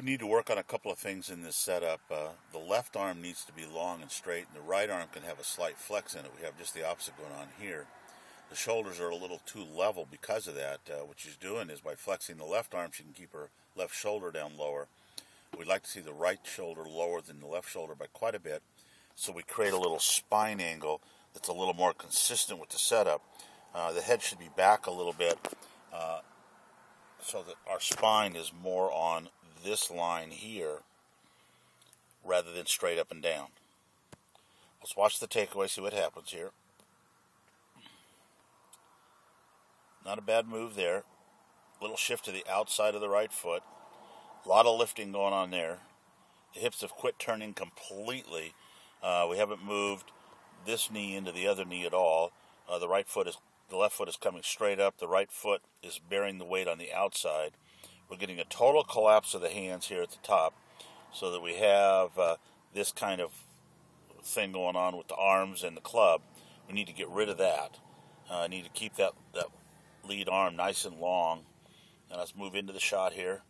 We need to work on a couple of things in this setup. The left arm needs to be long and straight, and the right arm can have a slight flex in it. We have just the opposite going on here. The shoulders are a little too level because of that. What she's doing is by flexing the left arm, she can keep her left shoulder down lower. We'd like to see the right shoulder lower than the left shoulder by quite a bit, so we create a little spine angle that's a little more consistent with the setup. The head should be back a little bit so that our spine is more on this line here rather than straight up and down. Let's watch the takeaway, see what happens here. Not a bad move there. Little shift to the outside of the right foot. A lot of lifting going on there. The hips have quit turning completely. We haven't moved this knee into the other knee at all. The left foot is coming straight up. The right foot is bearing the weight on the outside. We're getting a total collapse of the hands here at the top, so that we have this kind of thing going on with the arms and the club. We need to get rid of that. Need to keep that lead arm nice and long. Now let's move into the shot here.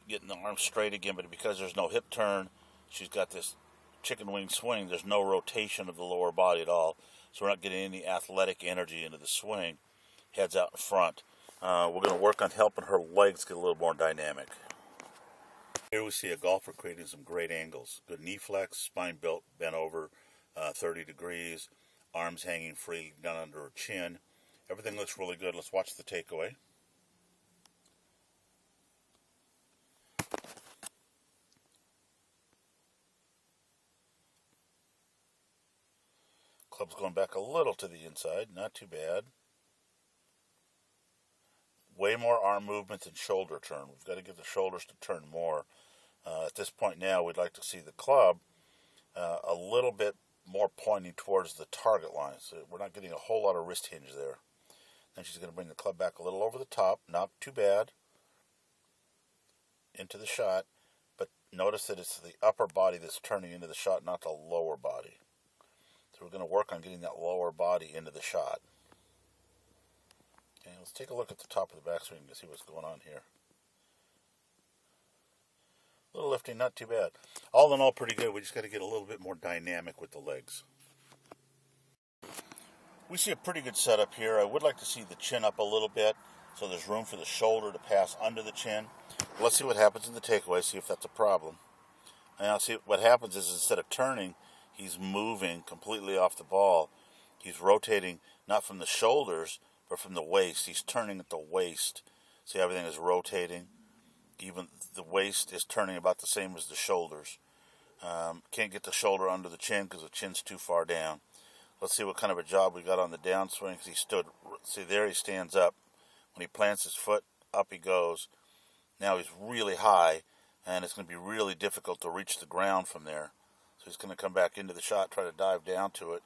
Getting the arm straight again, but because there's no hip turn, she's got this chicken wing swing. There's no rotation of the lower body at all, so we're not getting any athletic energy into the swing. Head's out in front. We're going to work on helping her legs get a little more dynamic. Here we see a golfer creating some great angles. Good knee flex, spine bent over 30 degrees, arms hanging free down under her chin. Everything looks really good. Let's watch the takeaway. Club's going back a little to the inside, not too bad. Way more arm movement than shoulder turn. We've got to get the shoulders to turn more. At this point now, we'd like to see the club a little bit more pointing towards the target line. So we're not getting a whole lot of wrist hinge there. Then she's going to bring the club back a little over the top. Not too bad. Into the shot. But notice that it's the upper body that's turning into the shot, not the lower body. So we're going to work on getting that lower body into the shot. Okay, let's take a look at the top of the backswing to see what's going on here. A little lifting, not too bad. All in all, pretty good. We just got to get a little bit more dynamic with the legs. We see a pretty good setup here. I would like to see the chin up a little bit so there's room for the shoulder to pass under the chin. Let's see what happens in the takeaway, see if that's a problem. And I'll see what happens is instead of turning, he's moving completely off the ball. He's rotating not from the shoulders, but from the waist. He's turning at the waist. See, everything is rotating. Even the waist is turning about the same as the shoulders. Can't get the shoulder under the chin because the chin's too far down. Let's see what kind of a job we got on the downswing. He stood. See, there he stands up. When he plants his foot, up he goes. Now he's really high, and it's going to be really difficult to reach the ground from there. So he's going to come back into the shot, try to dive down to it.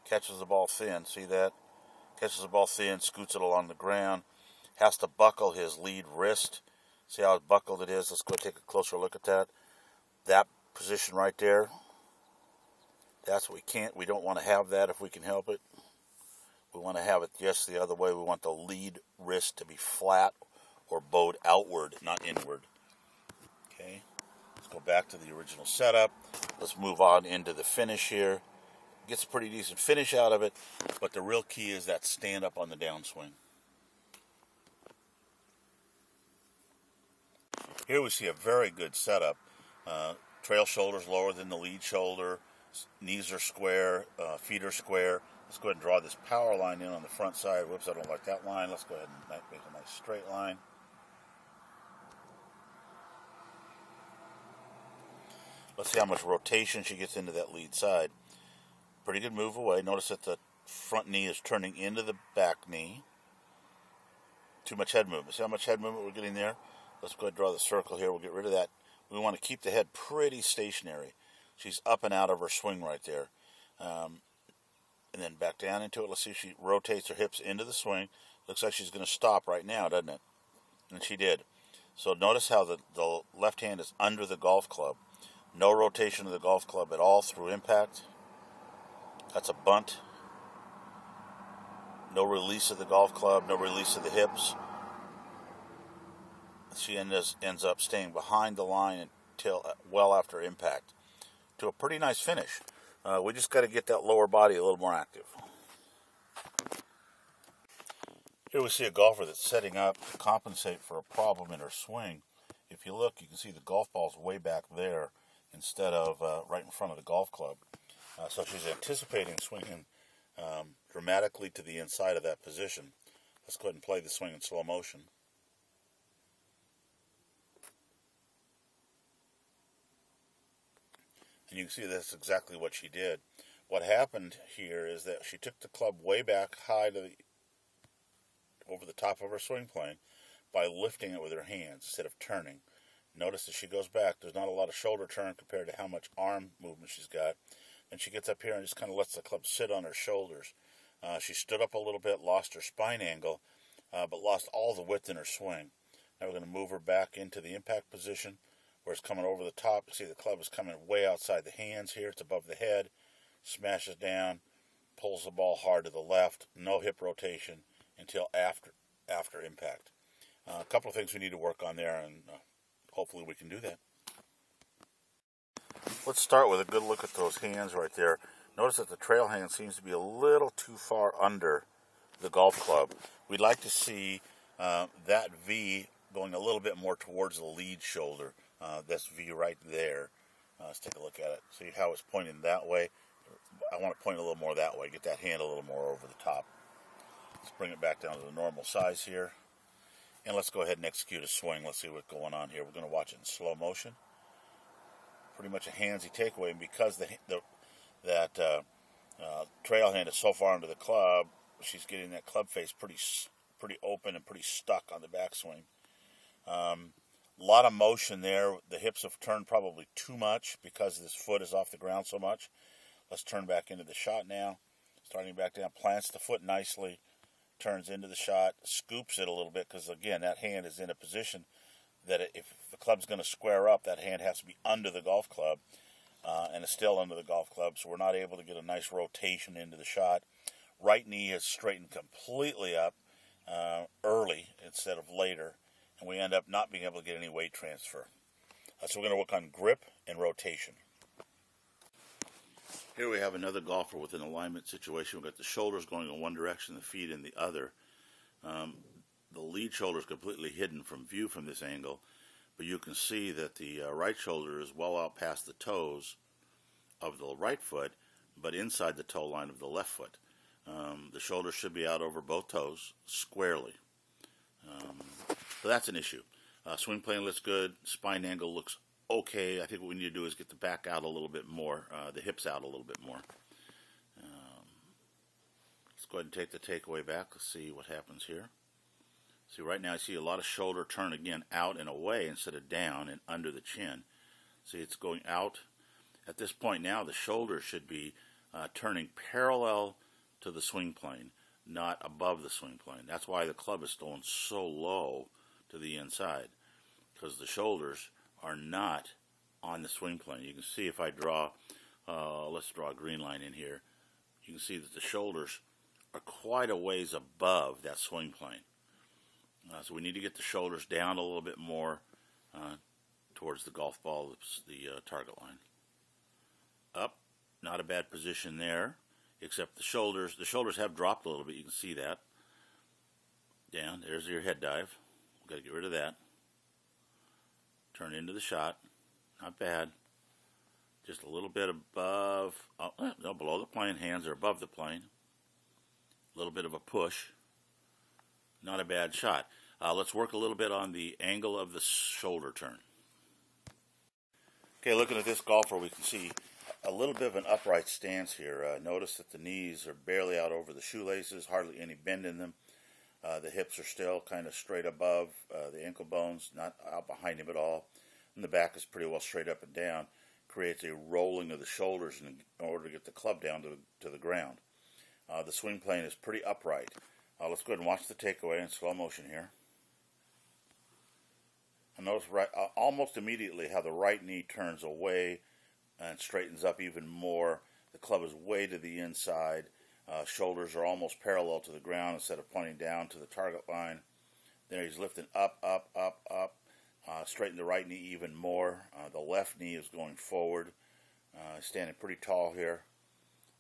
Catches the ball thin. See that? Catches the ball thin, scoots it along the ground. Has to buckle his lead wrist. See how buckled it is? Let's go take a closer look at that. That position right there. That's what we don't want to have that if we can help it. We want to have it just the other way. We want the lead wrist to be flat or bowed outward, not inward. Okay. Let's go back to the original setup. Let's move on into the finish here. Gets a pretty decent finish out of it, but the real key is that stand up on the downswing. Here we see a very good setup. Trail shoulders lower than the lead shoulder. Knees are square. Feet are square. Let's go ahead and draw this power line in on the front side. Whoops, I don't like that line. Let's go ahead and make a nice straight line. Let's see how much rotation she gets into that lead side. Pretty good move away. Notice that the front knee is turning into the back knee. Too much head movement. See how much head movement we're getting there? Let's go ahead and draw the circle here. We'll get rid of that. We want to keep the head pretty stationary. She's up and out of her swing right there. And then back down into it. Let's see if she rotates her hips into the swing. Looks like she's going to stop right now, doesn't it? And she did. So notice how the left hand is under the golf club. No rotation of the golf club at all through impact. That's a bunt. No release of the golf club. No release of the hips. she ends up staying behind the line until well after impact to a pretty nice finish. We just got to get that lower body a little more active. Here we see a golfer that's setting up to compensate for a problem in her swing. If you look, you can see the golf ball's way back there instead of right in front of the golf club. So she's anticipating swinging dramatically to the inside of that position. Let's go ahead and play the swing in slow motion. And you can see that's exactly what she did. What happened here is that she took the club way back high to over the top of her swing plane by lifting it with her hands instead of turning. Notice as she goes back, there's not a lot of shoulder turn compared to how much arm movement she's got. And she gets up here and just kind of lets the club sit on her shoulders. She stood up a little bit, lost her spine angle, but lost all the width in her swing. Now we're going to move her back into the impact position where it's coming over the top. You see the club is coming way outside the hands here. It's above the head. Smashes down, pulls the ball hard to the left. No hip rotation until after impact. A couple of things we need to work on there, and hopefully we can do that. Let's start with a good look at those hands right there. Notice that the trail hand seems to be a little too far under the golf club. We'd like to see that V going a little bit more towards the lead shoulder. This V right there. Let's take a look at it. See how it's pointing that way? I want to point a little more that way. Get that hand a little more over the top. Let's bring it back down to the normal size here. And let's go ahead and execute a swing. Let's see what's going on here. We're going to watch it in slow motion. Pretty much a handsy takeaway. And because that trail hand is so far under the club, she's getting that club face pretty open and pretty stuck on the backswing. A lot of motion there. The hips have turned probably too much because this foot is off the ground so much. Let's turn back into the shot now. Starting back down, plants the foot nicely, turns into the shot, scoops it a little bit because, again, that hand is in a position that if the club's going to square up, that hand has to be under the golf club, and it's still under the golf club, so we're not able to get a nice rotation into the shot. Right knee is straightened completely up early instead of later, and we end up not being able to get any weight transfer. So we're going to work on grip and rotation. Here we have another golfer with an alignment situation. We've got the shoulders going in one direction, the feet in the other. The lead shoulder is completely hidden from view from this angle, but you can see that the right shoulder is well out past the toes of the right foot, but inside the toe line of the left foot. The shoulder should be out over both toes squarely. So that's an issue. Swing plane looks good. Spine angle looks okay. I think what we need to do is get the back out a little bit more, the hips out a little bit more. Let's go ahead and take the takeaway back. Let's see what happens here. See, right now I see a lot of shoulder turn again out and away instead of down and under the chin. See, it's going out. At this point now, the shoulder should be turning parallel to the swing plane, not above the swing plane. That's why the club is going so low to the inside, because the shoulders are not on the swing plane. You can see if I draw, let's draw a green line in here, you can see that the shoulders are quite a ways above that swing plane. So we need to get the shoulders down a little bit more towards the golf ball, the target line. Up, not a bad position there, except the shoulders have dropped a little bit. You can see that. Down, there's your head dive. We've got to get rid of that. Turn into the shot. Not bad. Just a little bit above, no, below the plane. Hands are above the plane. A little bit of a push. Not a bad shot. Let's work a little bit on the angle of the shoulder turn. Okay, looking at this golfer, we can see a little bit of an upright stance here. Notice that the knees are barely out over the shoelaces, hardly any bend in them. The hips are still kind of straight above the ankle bones, not out behind him at all. And the back is pretty well straight up and down. Creates a rolling of the shoulders in order to get the club down to the ground. The swing plane is pretty upright. Let's go ahead and watch the takeaway in slow motion here. And notice almost immediately how the right knee turns away and straightens up even more. The club is way to the inside. Shoulders are almost parallel to the ground instead of pointing down to the target line. There he's lifting up, up, up, up. straighten the right knee even more. The left knee is going forward. Standing pretty tall here.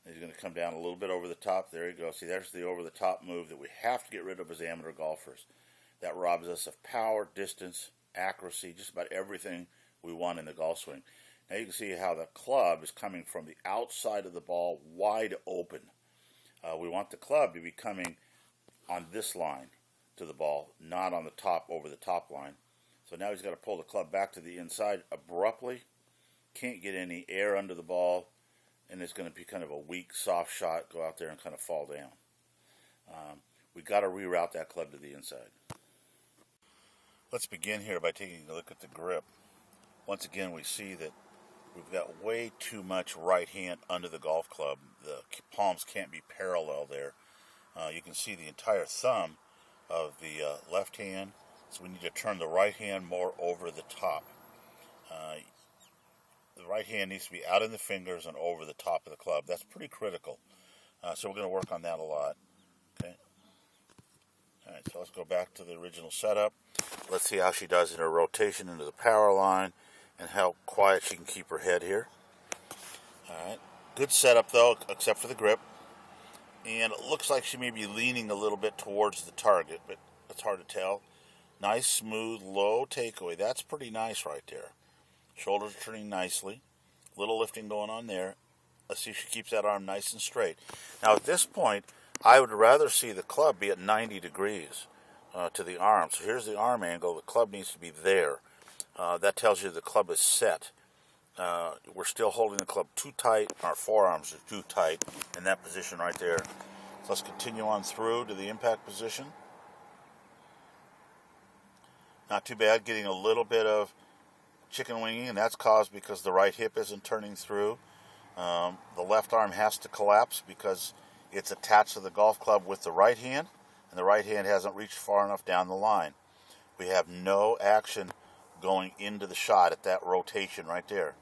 He's going to come down a little bit over the top. There you go. See, there's the over-the-top move that we have to get rid of as amateur golfers. That robs us of power, distance, accuracy, just about everything we want in the golf swing. Now you can see how the club is coming from the outside of the ball wide open. We want the club to be coming on this line to the ball, not on the top, over the top line. So now he's got to pull the club back to the inside abruptly. Can't get any air under the ball, and it's going to be kind of a weak, soft shot, go out there and kind of fall down. We've got to reroute that club to the inside. Let's begin here by taking a look at the grip. Once again, we see that we've got way too much right hand under the golf club. The palms can't be parallel there. You can see the entire thumb of the left hand, so we need to turn the right hand more over the top. The right hand needs to be out in the fingers and over the top of the club. That's pretty critical. So we're going to work on that a lot. Okay. All right, so let's go back to the original setup. Let's see how she does in her rotation into the power line and how quiet she can keep her head here. All right. Good setup, though, except for the grip. And it looks like she may be leaning a little bit towards the target, but it's hard to tell. Nice, smooth, low takeaway. That's pretty nice right there. Shoulders are turning nicely. Little lifting going on there. Let's see if she keeps that arm nice and straight. Now, at this point, I would rather see the club be at 90 degrees to the arm. So here's the arm angle. The club needs to be there. That tells you the club is set. We're still holding the club too tight. Our forearms are too tight in that position right there. So let's continue on through to the impact position. Not too bad. Getting a little bit of chicken winging, and that's caused because the right hip isn't turning through. The left arm has to collapse because it's attached to the golf club with the right hand, and the right hand hasn't reached far enough down the line. We have no action going into the shot at that rotation right there.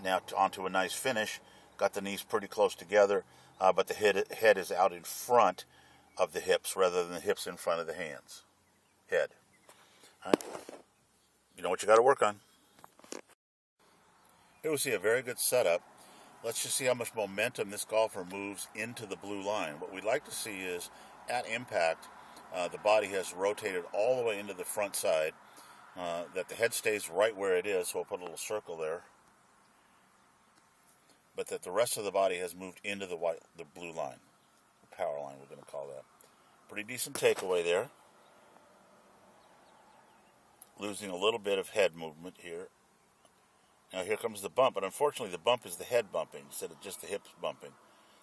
Now onto a nice finish. Got the knees pretty close together, but the head is out in front of the hips rather than the hips in front of the hands. Head. All right. You know what you got to work on. Here we see a very good setup. Let's just see how much momentum this golfer moves into the blue line. What we'd like to see is, at impact, the body has rotated all the way into the front side, that the head stays right where it is, so we'll put a little circle there, but that the rest of the body has moved into the blue line, the power line we're going to call that. Pretty decent takeaway there. Losing a little bit of head movement here. Now here comes the bump, but unfortunately the bump is the head bumping instead of just the hips bumping.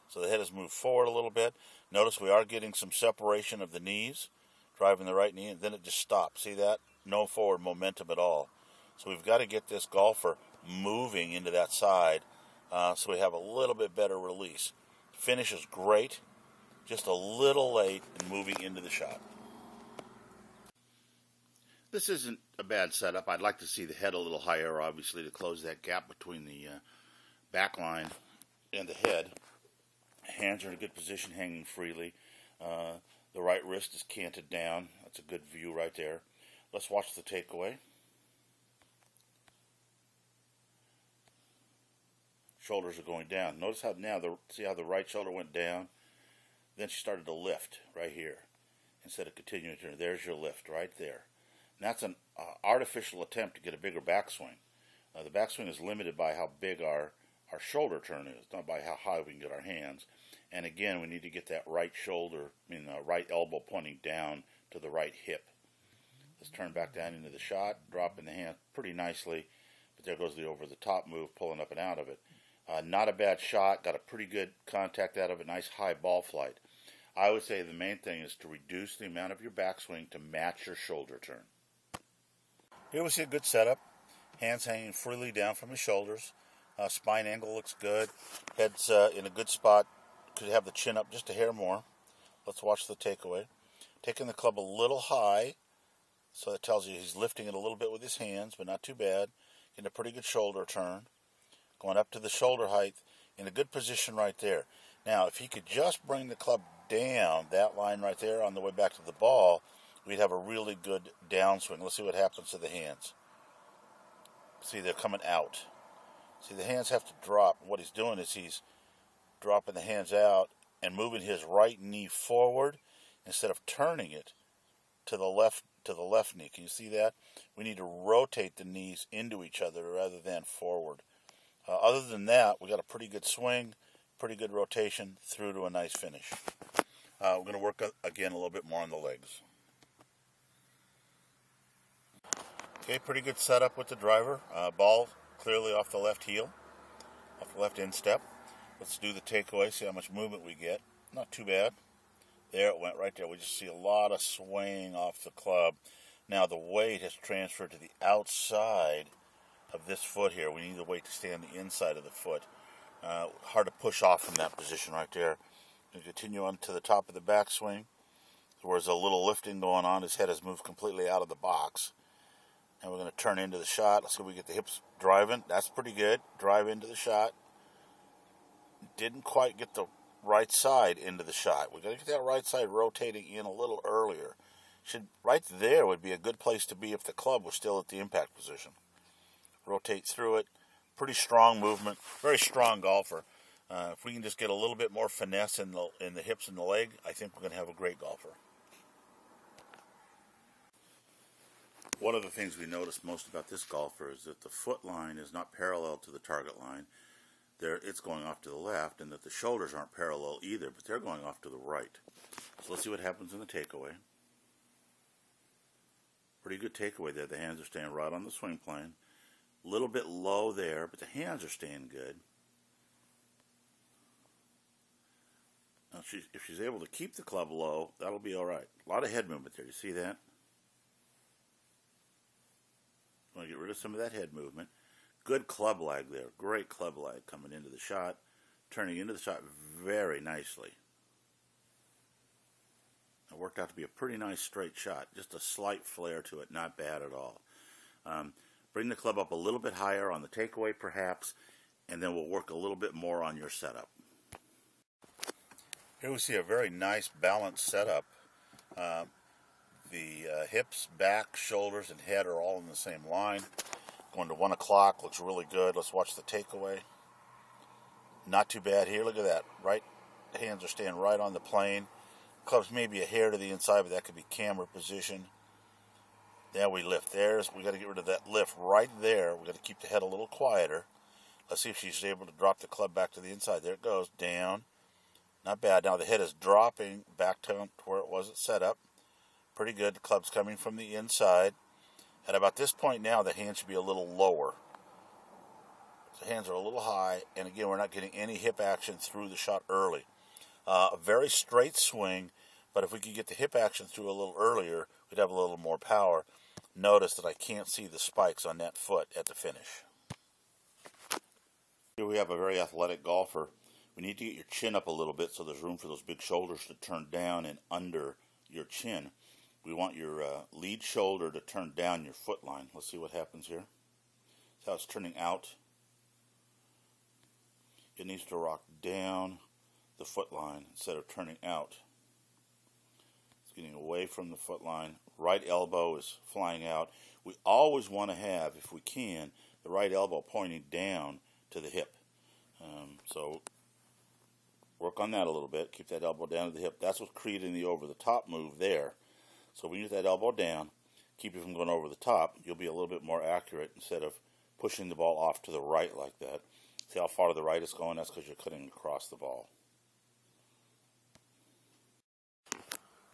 So the head has moved forward a little bit. Notice we are getting some separation of the knees, driving the right knee, and then it just stops. See that? No forward momentum at all. So we've got to get this golfer moving into that side so we have a little bit better release. Finish is great, just a little late in moving into the shot. This isn't a bad setup. I'd like to see the head a little higher, obviously, to close that gap between the back line and the head. Hands are in a good position, hanging freely. The right wrist is canted down. That's a good view right there. Let's watch the takeaway. Shoulders are going down. Notice how now, see how the right shoulder went down? Then she started to lift right here instead of continuing to turn. There's your lift right there. And that's an artificial attempt to get a bigger backswing. The backswing is limited by how big our shoulder turn is, not by how high we can get our hands. And again, we need to get that right shoulder, right elbow pointing down to the right hip. Let's turn back down into the shot, dropping the hand pretty nicely. But there goes the over-the-top move, pulling up and out of it. Not a bad shot, got a pretty good contact out of it, nice high ball flight. I would say the main thing is to reduce the amount of your backswing to match your shoulder turn. Here we see a good setup. Hands hanging freely down from the shoulders. Spine angle looks good. Head's in a good spot. Could have the chin up just a hair more. Let's watch the takeaway. Taking the club a little high. So that tells you he's lifting it a little bit with his hands, but not too bad. Getting a pretty good shoulder turn. Going up to the shoulder height in a good position right there. Now, if he could just bring the club down, that line right there on the way back to the ball, we'd have a really good downswing. Let's see what happens to the hands. See, they're coming out. See, the hands have to drop. What he's doing is he's dropping the hands out and moving his right knee forward instead of turning it to the left knee. Can you see that? We need to rotate the knees into each other rather than forward. Other than that, we got a pretty good swing, pretty good rotation through to a nice finish. We're going to work again a little bit more on the legs. Okay, pretty good setup with the driver. Ball clearly off the left heel, off the left instep. Let's do the takeaway, see how much movement we get. Not too bad. There it went right there. We just see a lot of swaying off the club. Now the weight has transferred to the outside of this foot here. We need the weight to stay on the inside of the foot. Hard to push off from that position right there. And continue on to the top of the backswing. There's a little lifting going on. His head has moved completely out of the box. And we're going to turn into the shot. Let's see if we get the hips driving. That's pretty good. Drive into the shot. Didn't quite get the right side into the shot. We've got to get that right side rotating in a little earlier. Right there would be a good place to be if the club was still at the impact position. Rotate through it. Pretty strong movement. Very strong golfer. If we can just get a little bit more finesse in the hips and the leg, I think we're going to have a great golfer. One of the things we notice most about this golfer is that the foot line is not parallel to the target line. It's going off to the left, and that the shoulders aren't parallel either, but they're going off to the right. So let's see what happens in the takeaway. Pretty good takeaway there. The hands are staying right on the swing plane. A little bit low there, but the hands are staying good. Now, if she's able to keep the club low, that'll be all right. A lot of head movement there. You see that? Want to get rid of some of that head movement. Good club lag there. Great club lag coming into the shot. Turning into the shot very nicely. It worked out to be a pretty nice straight shot. Just a slight flare to it. Not bad at all. Bring the club up a little bit higher on the takeaway perhaps, and then we'll work a little bit more on your setup. Here we see a very nice balanced setup. The hips, back, shoulders, and head are all in the same line. Going to 1 o'clock, looks really good. Let's watch the takeaway. Not too bad here. Look at that. Right hands are staying right on the plane. Club's maybe a hair to the inside, but that could be camera position. Then we lift. We got to get rid of that lift right there. We got to keep the head a little quieter. Let's see if she's able to drop the club back to the inside. There it goes, down. Not bad. Now the head is dropping back to where it was at setup. Pretty good. The club's coming from the inside. At about this point now, the hands should be a little lower. The hands are a little high, and again, we're not getting any hip action through the shot early. A very straight swing, but if we could get the hip action through a little earlier, we'd have a little more power. Notice that I can't see the spikes on that foot at the finish. Here we have a very athletic golfer. We need to get your chin up a little bit so there's room for those big shoulders to turn down and under your chin. We want your lead shoulder to turn down your foot line. Let's see what happens here. See how it's turning out? It needs to rock down the foot line instead of turning out. It's getting away from the foot line. Right elbow is flying out. We always want to have, if we can, the right elbow pointing down to the hip. So work on that a little bit. Keep that elbow down to the hip. That's what's creating the over-the-top move there. So when you get that elbow down, keep it from going over the top, you'll be a little bit more accurate instead of pushing the ball off to the right like that. See how far to the right it's going? That's because you're cutting across the ball.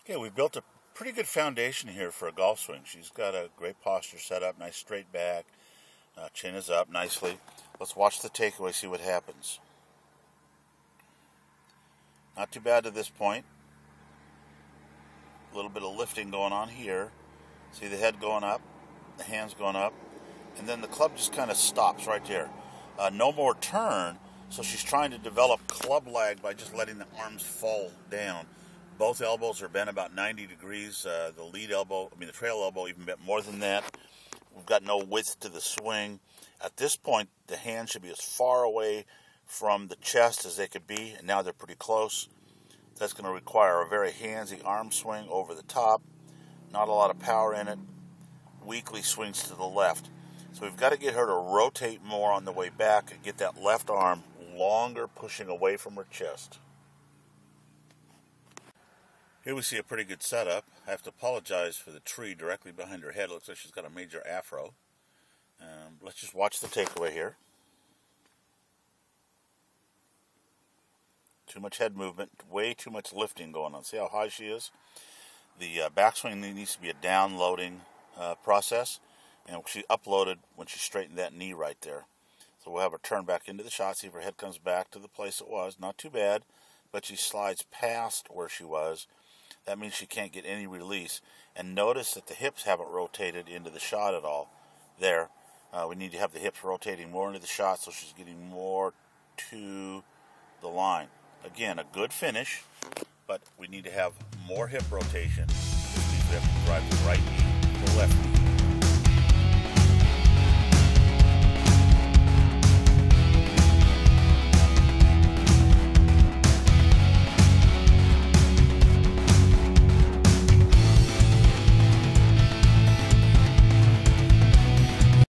Okay, we've built a pretty good foundation here for a golf swing. She's got a great posture set up, nice straight back, chin is up nicely. Let's watch the takeaway, see what happens. Not too bad to this point. A little bit of lifting going on here. See the head going up, the hands going up, and then the club just kind of stops right there. No more turn, so she's trying to develop club lag by just letting the arms fall down. Both elbows are bent about 90 degrees. The trail elbow even bent more than that. We've got no width to the swing. At this point, the hands should be as far away from the chest as they could be, and now they're pretty close. That's going to require a very handsy arm swing over the top. not a lot of power in it. Weakly swings to the left. So we've got to get her to rotate more on the way back and get that left arm longer, pushing away from her chest. Here we see a pretty good setup. I have to apologize for the tree directly behind her head. It looks like she's got a major afro. Let's just watch the takeaway here. Too much head movement, way too much lifting going on. See how high she is? The backswing needs to be a down-loading process, and she uploaded when she straightened that knee right there. So we'll have her turn back into the shot, see if her head comes back to the place it was. Not too bad, but she slides past where she was. That means she can't get any release. And notice that the hips haven't rotated into the shot at all. There. We need to have the hips rotating more into the shot so she's getting more to the line. Again, a good finish, but we need to have more hip rotation. Which means we have to drive the right knee to the left knee.